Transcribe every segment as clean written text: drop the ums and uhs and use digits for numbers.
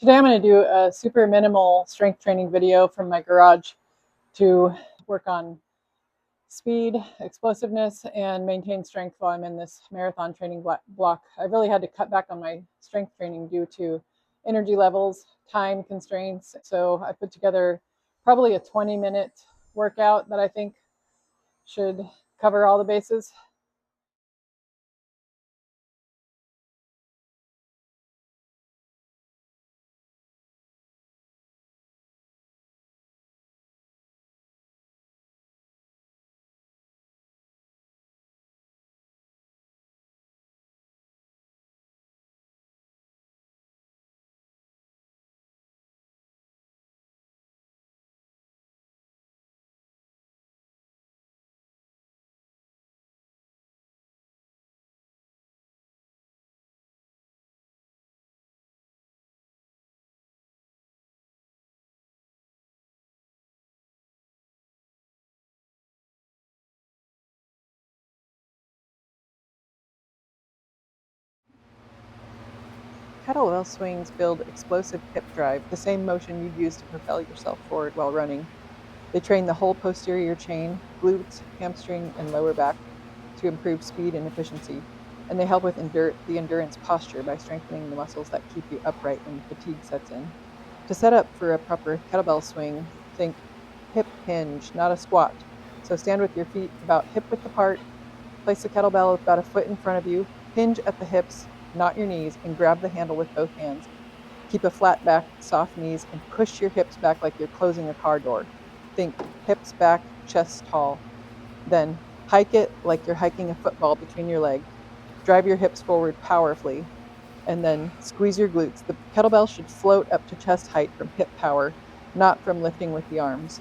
Today I'm going to do a super minimal strength training video from my garage to work on speed, explosiveness, and maintain strength while I'm in this marathon training block. I really had to cut back on my strength training due to energy levels, time constraints. So I put together probably a 20-minute workout that I think should cover all the bases. Kettlebell swings build explosive hip drive, the same motion you'd use to propel yourself forward while running. They train the whole posterior chain, glutes, hamstring, and lower back to improve speed and efficiency. And they help with the endurance posture by strengthening the muscles that keep you upright when fatigue sets in. To set up for a proper kettlebell swing, think hip hinge, not a squat. So stand with your feet about hip width apart, place the kettlebell about a foot in front of you, hinge at the hips, not your knees, and grab the handle with both hands. Keep a flat back, soft knees, and push your hips back like you're closing a car door. Think hips back, chest tall. Then hike it like you're hiking a football between your legs. Drive your hips forward powerfully, and then squeeze your glutes. The kettlebell should float up to chest height from hip power, not from lifting with the arms.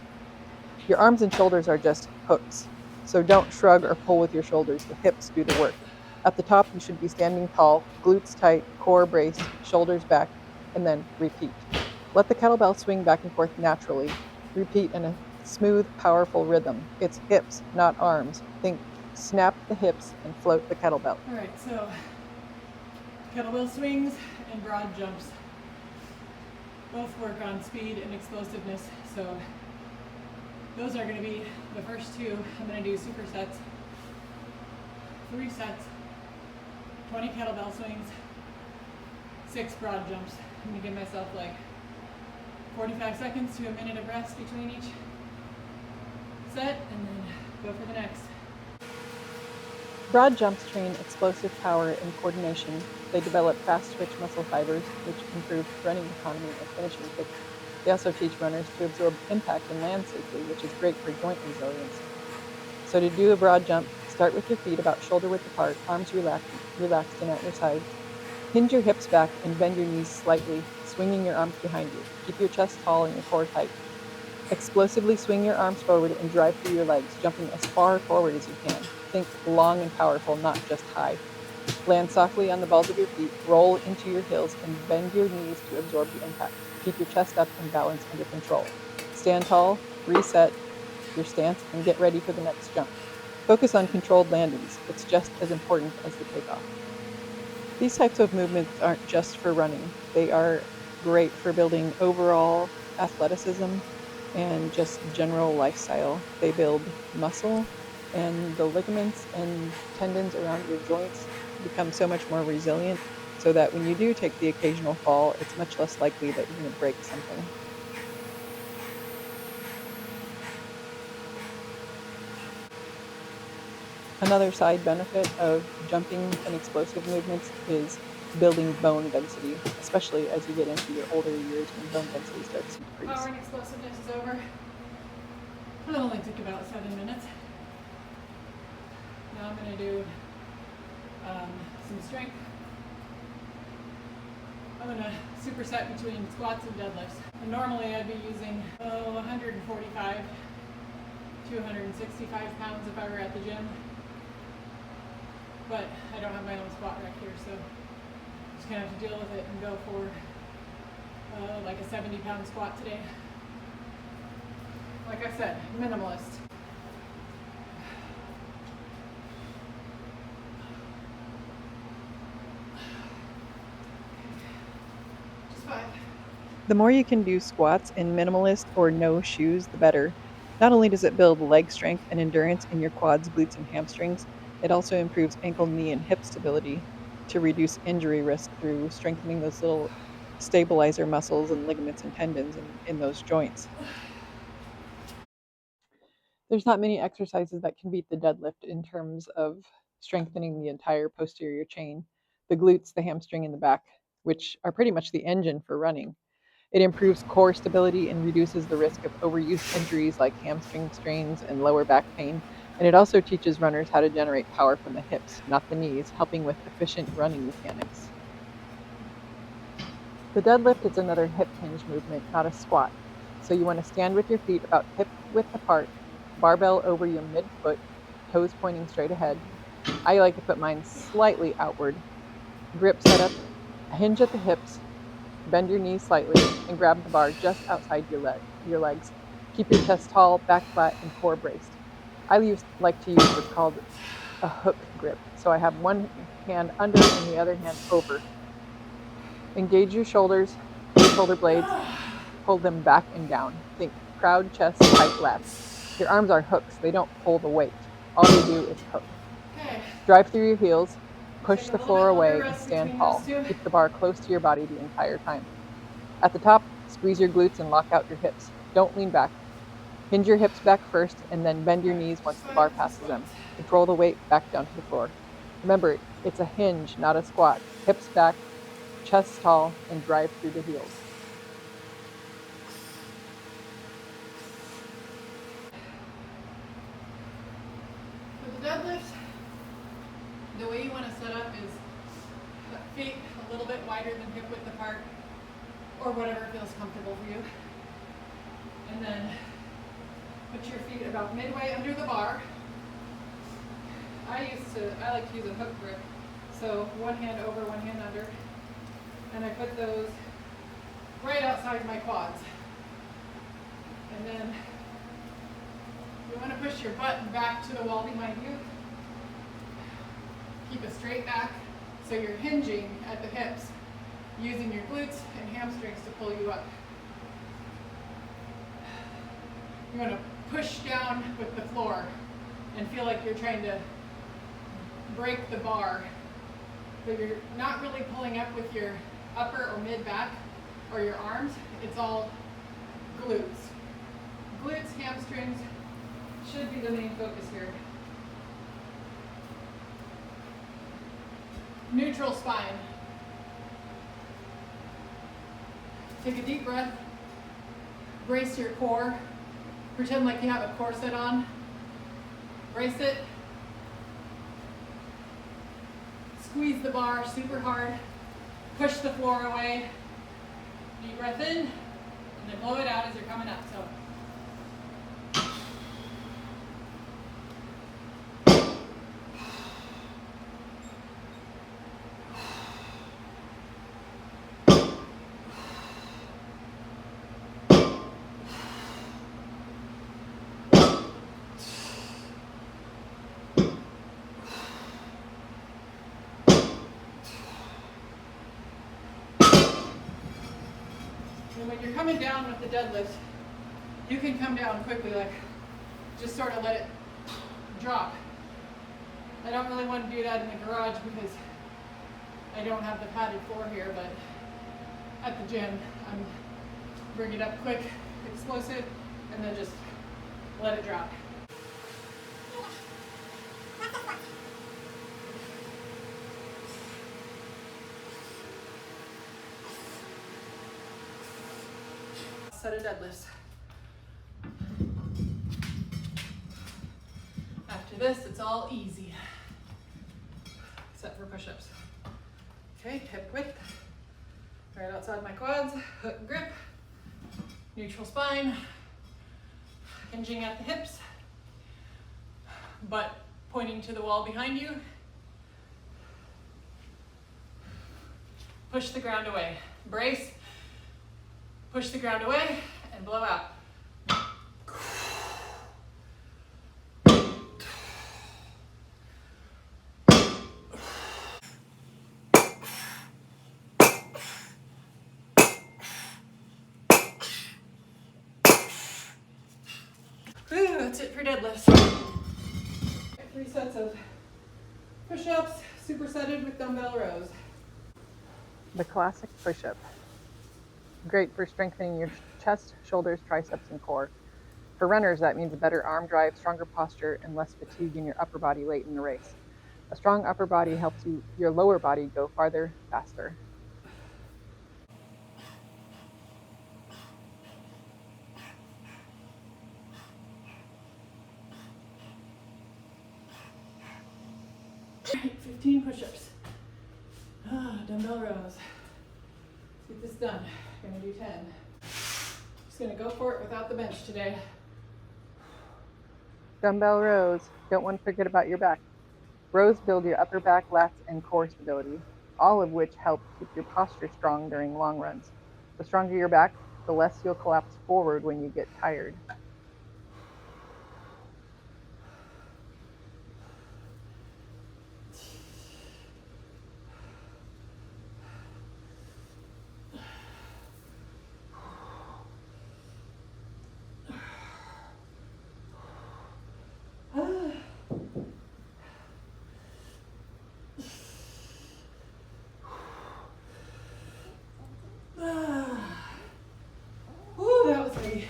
Your arms and shoulders are just hooks, so don't shrug or pull with your shoulders. The hips do the work. At the top, you should be standing tall, glutes tight, core braced, shoulders back, and then repeat. Let the kettlebell swing back and forth naturally. Repeat in a smooth, powerful rhythm. It's hips, not arms. Think snap the hips and float the kettlebell. All right, so kettlebell swings and broad jumps both work on speed and explosiveness. So those are going to be the first two. I'm going to do supersets, 3 sets, 20 kettlebell swings, 6 broad jumps. I'm going to give myself like 45 seconds to a minute of rest between each set, and then go for the next. Broad jumps train explosive power and coordination. They develop fast-twitch muscle fibers, which improve running economy and finishing quick. They also teach runners to absorb impact and land safely, which is great for joint resilience. So to do a broad jump, start with your feet about shoulder width apart, arms relaxed and at your sides. Hinge your hips back and bend your knees slightly, swinging your arms behind you. Keep your chest tall and your core tight. Explosively swing your arms forward and drive through your legs, jumping as far forward as you can. Think long and powerful, not just high. Land softly on the balls of your feet, roll into your heels, and bend your knees to absorb the impact. Keep your chest up and balance under control. Stand tall, reset your stance, and get ready for the next jump. Focus on controlled landings. It's just as important as the takeoff. These types of movements aren't just for running. They are great for building overall athleticism and just general lifestyle. They build muscle, and the ligaments and tendons around your joints become so much more resilient, so that when you do take the occasional fall, it's much less likely that you're going to break something. Another side benefit of jumping and explosive movements is building bone density, especially as you get into your older years when bone density starts to decrease. Power and explosiveness is over. It only took about 7 minutes. Now I'm going to do some strength. I'm going to superset between squats and deadlifts. And normally I'd be using 145 to 165 pounds if I were at the gym. But I don't have my own squat rack here, so just gonna have to deal with it and go for like a 70-pound squat today. Like I said, minimalist. Just 5. The more you can do squats in minimalist or no shoes, the better. Not only does it build leg strength and endurance in your quads, glutes, and hamstrings, it also improves ankle, knee, and hip stability to reduce injury risk through strengthening those little stabilizer muscles and ligaments and tendons in those joints. There's not many exercises that can beat the deadlift in terms of strengthening the entire posterior chain, the glutes, the hamstring, and the back, which are pretty much the engine for running. It improves core stability and reduces the risk of overuse injuries like hamstring strains and lower back pain. And it also teaches runners how to generate power from the hips, not the knees, helping with efficient running mechanics. The deadlift is another hip hinge movement, not a squat. So you want to stand with your feet about hip width apart, barbell over your midfoot, toes pointing straight ahead. I like to put mine slightly outward. Grip setup, hinge at the hips, bend your knees slightly, and grab the bar just outside your legs. Keep your chest tall, back flat, and core braced. I like to use what's called a hook grip. So I have one hand under and the other hand over. Engage your shoulders, your shoulder blades, pull them back and down. Think proud chest, tight lats. Your arms are hooks. They don't pull the weight. All they do is hook. Drive through your heels, push the floor away, and stand tall. Keep the bar close to your body the entire time. At the top, squeeze your glutes and lock out your hips. Don't lean back. Hinge your hips back first and then bend your knees once the bar passes them. Control the weight back down to the floor. Remember, it's a hinge, not a squat. Hips back, chest tall, and drive through the heels. For the deadlift, the way you want to set up is feet a little bit wider than hip width apart, or whatever feels comfortable for you. And then put your feet about midway under the bar. I like to use a hook grip. So one hand over, one hand under. And I put those right outside my quads. And then you want to push your butt back to the wall behind you. Keep a straight back so you're hinging at the hips, using your glutes and hamstrings to pull you up. You want to push down with the floor and feel like you're trying to break the bar, but you're not really pulling up with your upper or mid back or your arms. It's all glutes. Glutes, hamstrings should be the main focus here. Neutral spine. Take a deep breath. Brace your core. Pretend like you have a corset on. Brace it. Squeeze the bar super hard. Push the floor away. Deep breath in, and then blow it out as you're coming up. So. And when you're coming down with the deadlift, you can come down quickly, like just sort of let it drop. I don't really want to do that in the garage because I don't have the padded floor here, but at the gym, I'm bring it up quick, explosive, and then just let it drop. Set of deadlifts. After this, it's all easy, except for push-ups. Okay, hip width, right outside my quads, hook grip, neutral spine, hinging at the hips, butt pointing to the wall behind you. Push the ground away, brace, push the ground away, and blow out. that's it for deadlifts. 3 sets of push-ups, supersetted with dumbbell rows. The classic push-up. Great for strengthening your chest, shoulders, triceps, and core. For runners, that means a better arm drive, stronger posture, and less fatigue in your upper body late in the race. A strong upper body helps your lower body go farther, faster. All right, 15 push-ups. Dumbbell rows. Let's get this done. Gonna do 10. Just gonna go for it without the bench today. Dumbbell rows. Don't want to forget about your back. Rows build your upper back, lats, and core stability, all of which help keep your posture strong during long runs. The stronger your back, the less you'll collapse forward when you get tired. Ooh, that was heavy.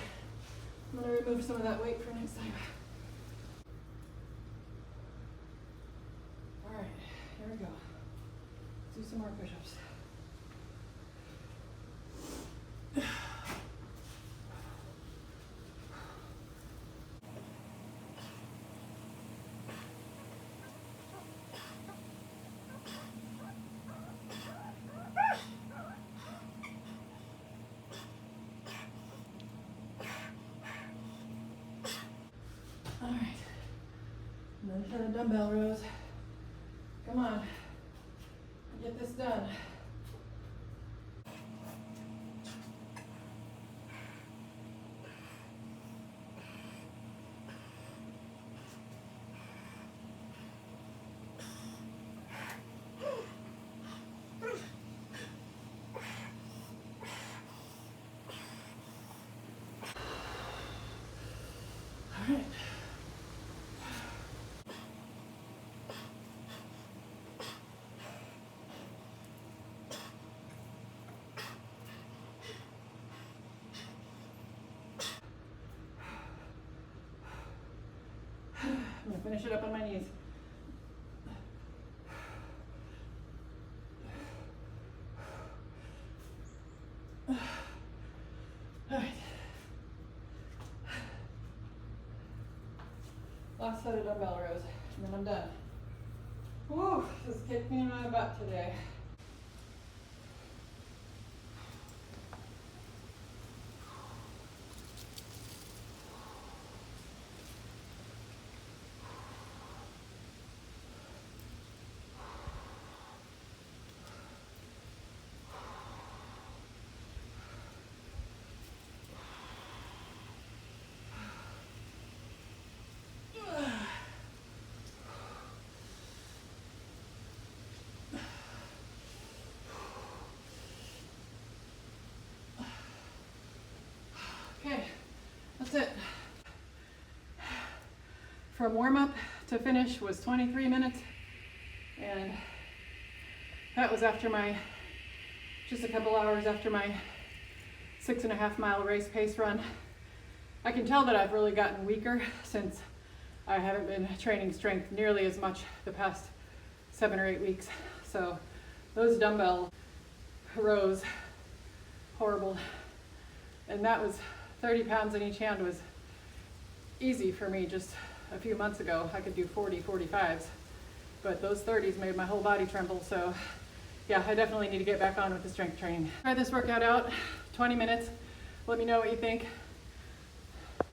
I'm gonna remove some of that weight for next time. All right, here we go. Do some more push-ups. All right, another set of dumbbell rows. Come on, get this done. All right. I'm gonna finish it up on my knees. All right. Last set of dumbbell rows, and then I'm done. Woo, this kicked me in my butt today. Okay, that's it. From warm up to finish was 23 minutes, and that was after just a couple hours after my 6.5 mile race pace run. I can tell that I've really gotten weaker since I haven't been training strength nearly as much the past 7 or 8 weeks. So those dumbbell rows, horrible. And that was 30 pounds in each hand was easy for me just a few months ago. I could do 40, 45s, but those 30s made my whole body tremble. So yeah, I definitely need to get back on with the strength training. Try this workout out, 20 minutes. Let me know what you think.